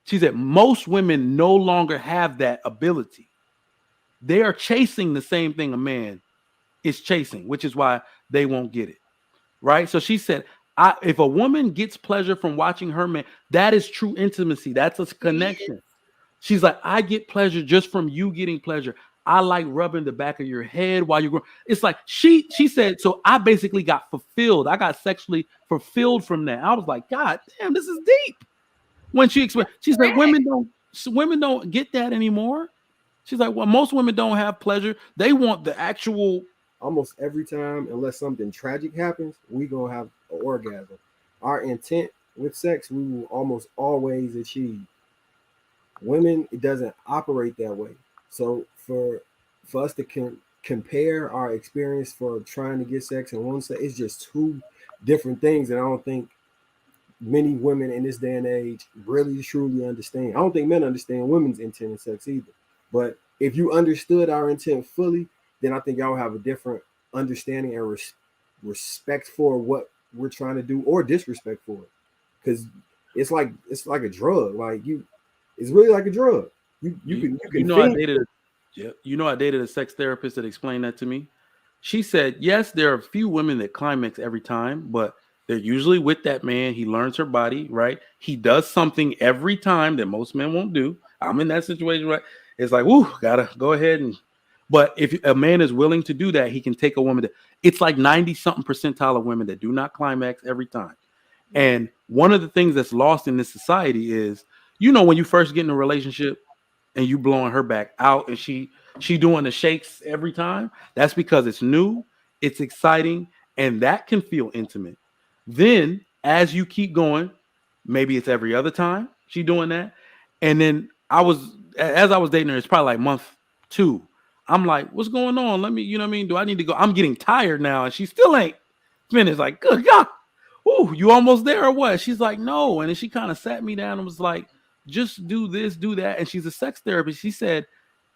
She said most women no longer have that ability. They are chasing the same thing a man is chasing, which is why they won't get it. Right. So she said, if a woman gets pleasure from watching her man, that is true intimacy. That's a connection. She's like, I get pleasure just from you getting pleasure. I like rubbing the back of your head while you're growing. It's like she said, so I basically got fulfilled. I got sexually fulfilled from that. I was like, God damn, this is deep. When she explained, she's like, women don't get that anymore. She's like, well, most women don't have pleasure. They want the actual. Almost every time, unless something tragic happens, we gonna have an orgasm. Our intent with sex, we will almost always achieve. Women, it doesn't operate that way. So for us to compare our experience for trying to get sex and one sex, it's just two different things, and I don't think many women in this day and age really truly understand. I don't think men understand women's intent in sex either. But if you understood our intent fully, then I think y'all have a different understanding and respect for what we're trying to do, or disrespect for it. Because it's like a drug. It's really like a drug. You can I dated I dated a sex therapist that explained that to me. She said, yes, there are a few women that climax every time, but they're usually with that man. He learns her body, right? He does something every time that most men won't do. I'm in that situation, right? It's like, whoo, gotta go ahead and. But if a man is willing to do that, he can take a woman that it's like 90 something percentile of women that do not climax every time. And one of the things that's lost in this society is, when you first get in a relationship and you blowing her back out and she doing the shakes every time, that's because it's new, it's exciting, and that can feel intimate. Then as you keep going, maybe it's every other time she doing that. And then as I was dating her, it's probably like month 2. I'm like, what's going on? Let me, you know what I mean? Do I need to go? I'm getting tired now. And she still ain't finished. Like, good God. Ooh, you almost there or what? She's like, no. And then she kind of sat me down and was like, just do this, do that. And she's a sex therapist. She said,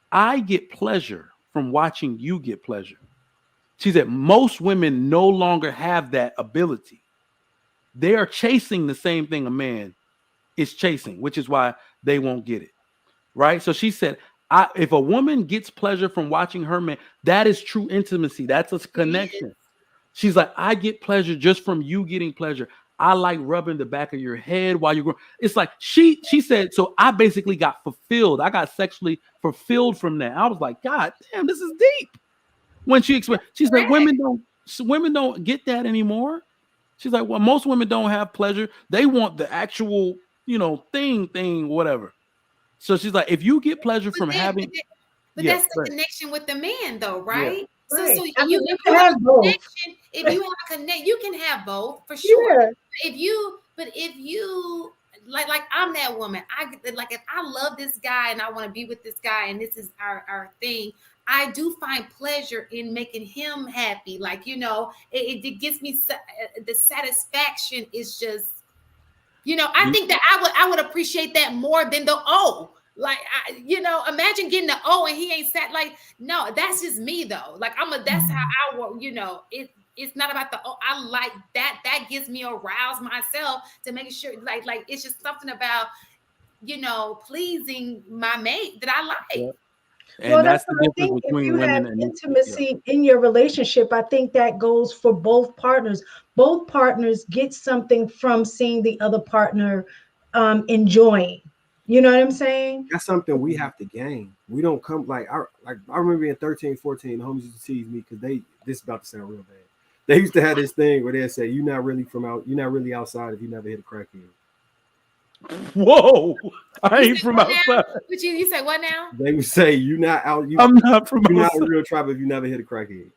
I get pleasure from watching you get pleasure. She said, most women no longer have that ability. They are chasing the same thing a man is chasing, which is why they won't get it. Right. So she said, if a woman gets pleasure from watching her man, that is true intimacy. That's a connection. She's like, I get pleasure just from you getting pleasure. I like rubbing the back of your head while you're growing. It's like she said, so I basically got fulfilled. I got sexually fulfilled from that. I was like, God damn, this is deep. When she explained, she's like, women don't get that anymore. She's like, well, most women don't have pleasure. They want the actual, thing, whatever. So she's like, if you get pleasure from having, that's the connection with the man, though, right? Yeah. So, right. so I mean, you can have both. if you have a connect, you can have both for sure. Yeah. If you like I'm that woman. If I love this guy and I want to be with this guy and this is our thing, I do find pleasure in making him happy. It gives me the satisfaction is just, I think that I would appreciate that more than the imagine getting the and he ain't sat no, that's just me though. That's how I work, it's not about the I like that gives me arouse myself to make sure it's just something about, pleasing my mate that I like. Yeah. And that's the difference between women and intimacy in your relationship. I think that goes for both partners. Both partners get something from seeing the other partner enjoying. You know what I'm saying? That's something we have to gain. We don't come I remember being 13, 14, the homies used to tease me because this is about to sound real bad. They used to have this thing where they'd say, you're not really outside if you never hit a crackhead. Whoa, I ain't from outside. But you say what now? They would say you're not out. I'm not from outside. You're not a real tribe if you never hit a crackhead.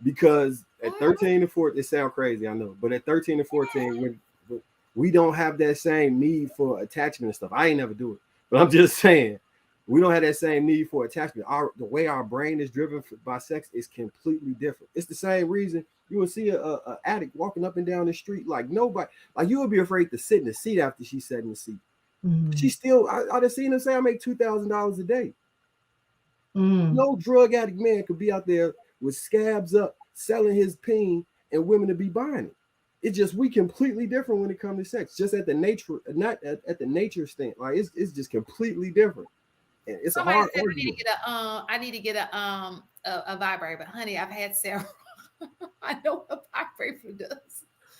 Because at 13 and 14, it sounds crazy, I know, but at 13 and 14, we don't have that same need for attachment and stuff. I ain't never do it, but I'm just saying we don't have that same need for attachment. The way our brain is driven by sex is completely different. It's the same reason you would see a addict walking up and down the street like nobody. Like you would be afraid to sit in the seat after she sat in the seat. Mm-hmm. She still, I'd have seen her say, I make $2,000 a day. Mm-hmm. No drug addict man could be out there with scabs up, selling his peen, and women to be buying it. It's just we completely different when it comes to sex. Just at the nature, not at the nature stand. Like it's just completely different. And it's Somebody a hard said argument. I need to get a vibrator, but honey, I've had several. I know what a vibrator does.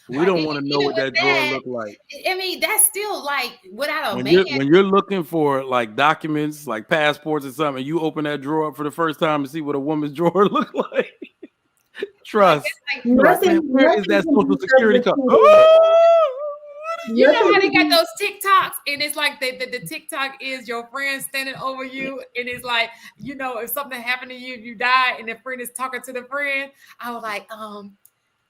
We don't want to know what that drawer look like. I mean, that's still like without a When man. you're looking for like documents, like passports or something, and you open that drawer up for the first time to see what a woman's drawer look like. Trust. Like, Nothing, Where is that social security card? you know how they got those TikToks, and it's like the TikTok is your friend standing over you, and it's like, you know, if something happened to you, you die, and the friend is talking to the friend. I was like,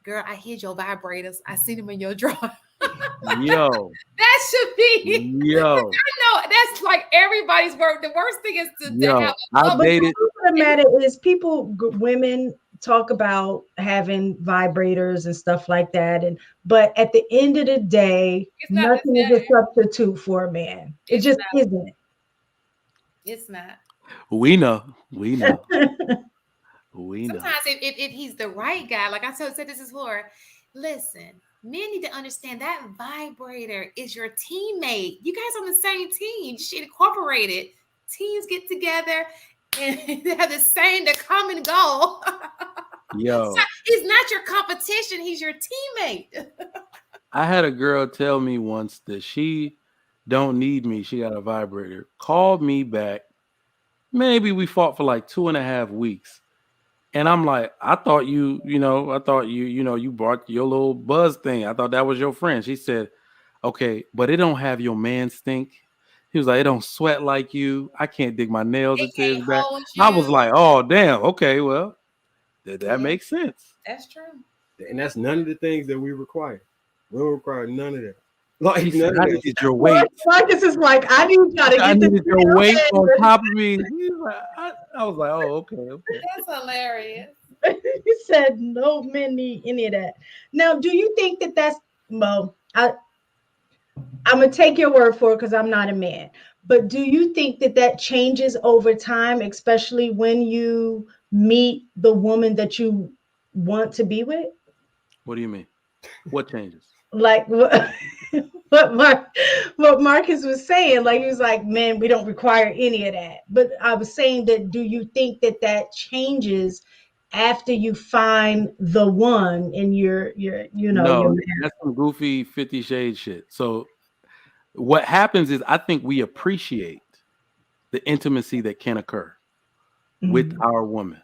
girl, I hid your vibrators. I seen them in your drawer. Yo, that should be. Yo, I know that's like everybody's work. The worst thing is to have. I dated. The matter is, women talk about having vibrators and stuff like that, but at the end of the day, nothing is a substitute for a man. It just isn't. It's not. We know. Sometimes if he's the right guy, like I said this is for, listen, men need to understand that vibrator is your teammate. You guys on the same team. Shit, incorporated. Teams get together and they have the common goal. Yo, he's not your competition. He's your teammate. I had a girl tell me once that she don't need me. She got a vibrator. Called me back. Maybe we fought for like 2.5 weeks. And I'm like, I thought you brought your little buzz thing. I thought that was your friend. She said, okay, but it don't have your man stink. He was like, it don't sweat like you. I can't dig my nails into his back. I was like, oh, damn. Okay, well, that makes sense. That's true. And that's none of the things that we require. We don't require none of that. Like, none of that. Get your weight. Marcus is like, I need y'all to get your weight on top of me. I was like, oh, okay. That's hilarious. He said no men need any of that. Now, do you think that that's, well, I'm going to take your word for it because I'm not a man. But do you think that changes over time, especially when you meet the woman that you want to be with? What do you mean? What changes? Like what Marcus was saying, like he was like, man, we don't require any of that. But I was saying that, do you think that changes after you find the one and you're no, that's some goofy 50 Shades shit. So what happens is I think we appreciate the intimacy that can occur with our woman.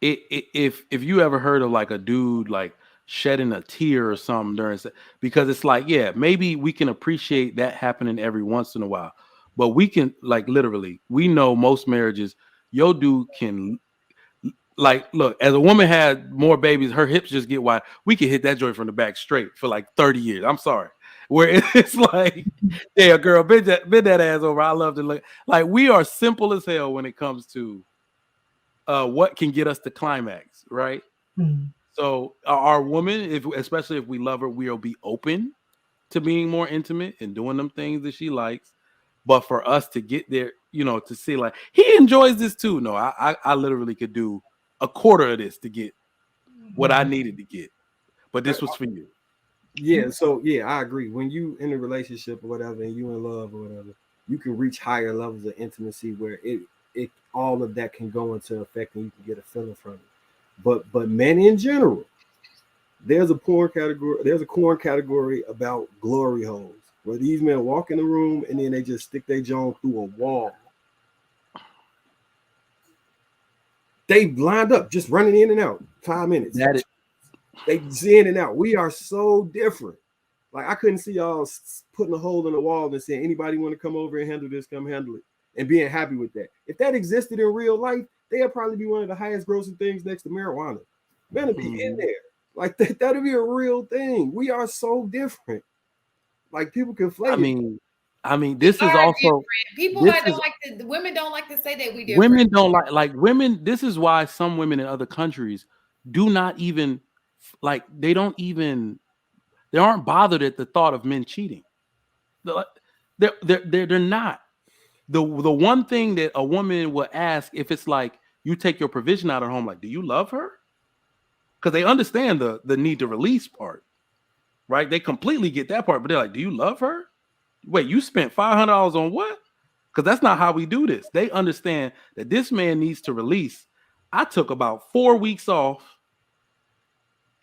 If you ever heard of like a dude like shedding a tear or something during, because it's like, yeah, maybe we can appreciate that happening every once in a while, but we can, like, literally, we know most marriages, your dude can, like, look, as a woman had more babies, her hips just get wide. We can hit that joint from the back straight for like 30 years. I'm sorry. Where it's like, yeah, girl, bend that ass over. I love to look. Like, we are simple as hell when it comes to what can get us to climax, right? Mm-hmm. So our woman, especially if we love her, we'll be open to being more intimate and doing them things that she likes. But for us to get there, to see like he enjoys this too. No, I literally could do a quarter of this to get what I needed to get. But this was for you. Yeah. So yeah, I agree. When you in a relationship or whatever, and you in love or whatever, you can reach higher levels of intimacy where it all of that can go into effect and you can get a feeling from it. But men in general, there's a porn category about glory holes where these men walk in the room and then they just stick their jaw through a wall. They lined up, just running in and out, 5 minutes. They in and out. We are so different. Like, I couldn't see y'all putting a hole in the wall and saying, anybody want to come over and handle this, come handle it, and being happy with that. If that existed in real life, they'll probably be one of the highest grossing things next to marijuana. Man, to be in there. Like, that'd be a real thing. We are so different. Like, people conflate. I mean, this is also different. Women don't like to say that we different. Women don't like women. This is why some women in other countries do not even like. They aren't bothered at the thought of men cheating. They're not. The one thing that a woman will ask if it's like you take your provision out of home, like, do you love her? Because they understand the need to release part. right? They completely get that part, but they're like, do you love her? Wait, you spent $500 on what? Because that's not how we do this. They understand that this man needs to release. I took about 4 weeks off.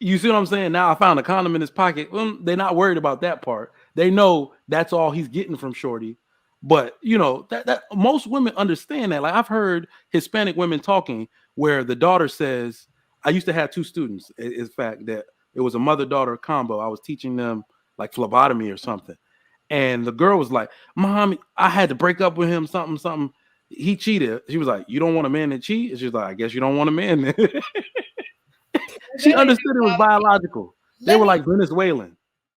You see what I'm saying? Now I found a condom in his pocket. Well, they're not worried about that part. They know that's all he's getting from Shorty. But you know that most women understand that. Like I've heard Hispanic women talking where the daughter says, "I used to have 2 students. In fact, that it was a mother-daughter combo. I was teaching them like phlebotomy or something, and the girl was like, "Mom, I had to break up with him. Something. He cheated." She was like, "You don't want a man that cheat?" And she was like, "I guess you don't want a man." She understood it was biological. They were like Venezuelan.